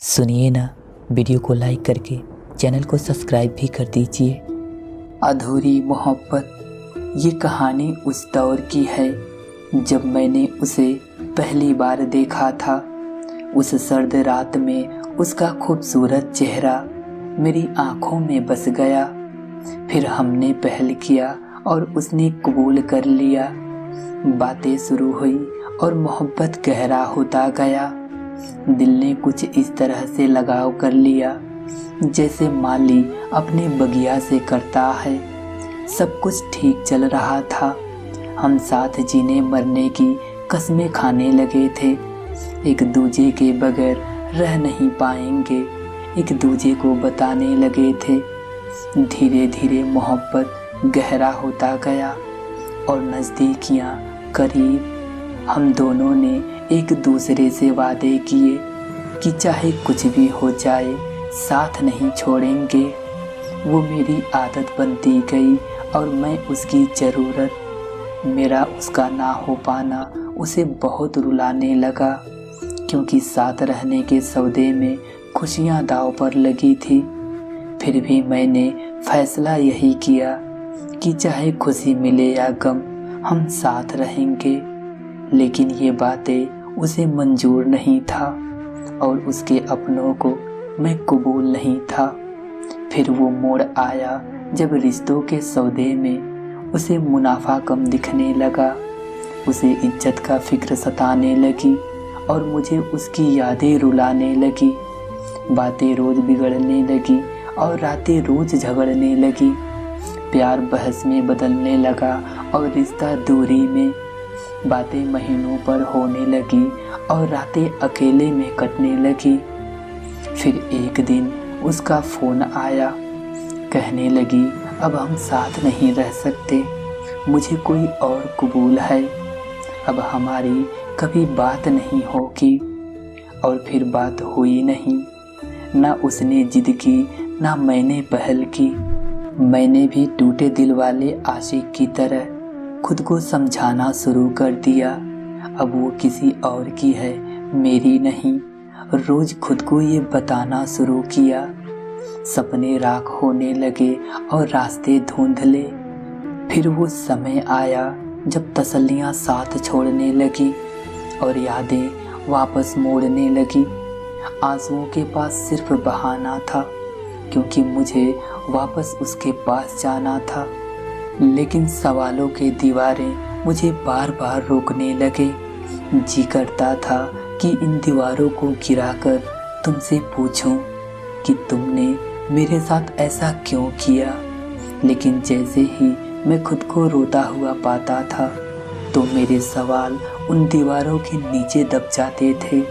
सुनिए ना, वीडियो को लाइक करके चैनल को सब्सक्राइब भी कर दीजिए। अधूरी मोहब्बत ये कहानी उस दौर की है जब मैंने उसे पहली बार देखा था। उस सर्द रात में उसका खूबसूरत चेहरा मेरी आंखों में बस गया। फिर हमने पहल किया और उसने कबूल कर लिया। बातें शुरू हुई और मोहब्बत गहरा होता गया। दिल ने कुछ इस तरह से लगाव कर लिया जैसे माली अपने बगिया से करता है। सब कुछ ठीक चल रहा था। हम साथ जीने मरने की कस्में खाने लगे थे। एक दूजे के बगैर रह नहीं पाएंगे, एक दूजे को बताने लगे थे। धीरे धीरे मोहब्बत गहरा होता गया और नज़दीकियाँ करीब। हम दोनों ने एक दूसरे से वादे किए कि चाहे कुछ भी हो जाए साथ नहीं छोड़ेंगे। वो मेरी आदत बनती गई और मैं उसकी ज़रूरत। मेरा उसका ना हो पाना उसे बहुत रुलाने लगा, क्योंकि साथ रहने के सौदे में खुशियाँ दांव पर लगी थी। फिर भी मैंने फैसला यही किया कि चाहे खुशी मिले या गम हम साथ रहेंगे। लेकिन ये बातें उसे मंजूर नहीं था और उसके अपनों को मैं कबूल नहीं था। फिर वो मोड़ आया जब रिश्तों के सौदे में उसे मुनाफा कम दिखने लगा। उसे इज्जत का फिक्र सताने लगी और मुझे उसकी यादें रुलाने लगी। बातें रोज बिगड़ने लगी और रातें रोज झगड़ने लगी। प्यार बहस में बदलने लगा और रिश्ता दूरी में। बातें महीनों पर होने लगी और रातें अकेले में कटने लगी। फिर एक दिन उसका फ़ोन आया, कहने लगी अब हम साथ नहीं रह सकते, मुझे कोई और कबूल है, अब हमारी कभी बात नहीं होगी। और फिर बात हुई नहीं। ना उसने जिद की ना मैंने पहल की। मैंने भी टूटे दिल वाले आशिक की तरह खुद को समझाना शुरू कर दिया। अब वो किसी और की है, मेरी नहीं। रोज खुद को ये बताना शुरू किया। सपने राख होने लगे और रास्ते धुंधले। फिर वो समय आया जब तसल्लियाँ साथ छोड़ने लगी और यादें वापस मोड़ने लगी। आंसुओं के पास सिर्फ बहाना था, क्योंकि मुझे वापस उसके पास जाना था। लेकिन सवालों के दीवारें मुझे बार बार रोकने लगे। जी करता था कि इन दीवारों को गिराकर तुमसे पूछूं कि तुमने मेरे साथ ऐसा क्यों किया। लेकिन जैसे ही मैं खुद को रोता हुआ पाता था तो मेरे सवाल उन दीवारों के नीचे दब जाते थे।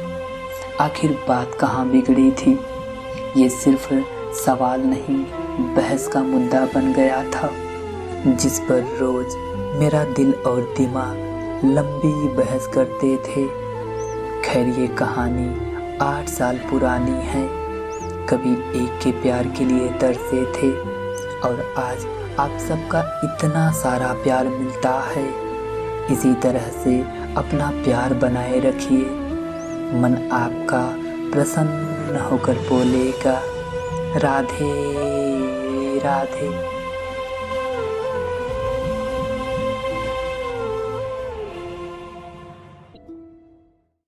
आखिर बात कहाँ बिगड़ी थी? ये सिर्फ सवाल नहीं, बहस का मुद्दा बन गया था, जिस पर रोज मेरा दिल और दिमाग लंबी बहस करते थे। खैर ये कहानी 8 साल पुरानी है। कभी एक के प्यार के लिए तरसे थे और आज आप सबका इतना सारा प्यार मिलता है। इसी तरह से अपना प्यार बनाए रखिए। मन आपका प्रसन्न होकर बोलेगा राधे राधे।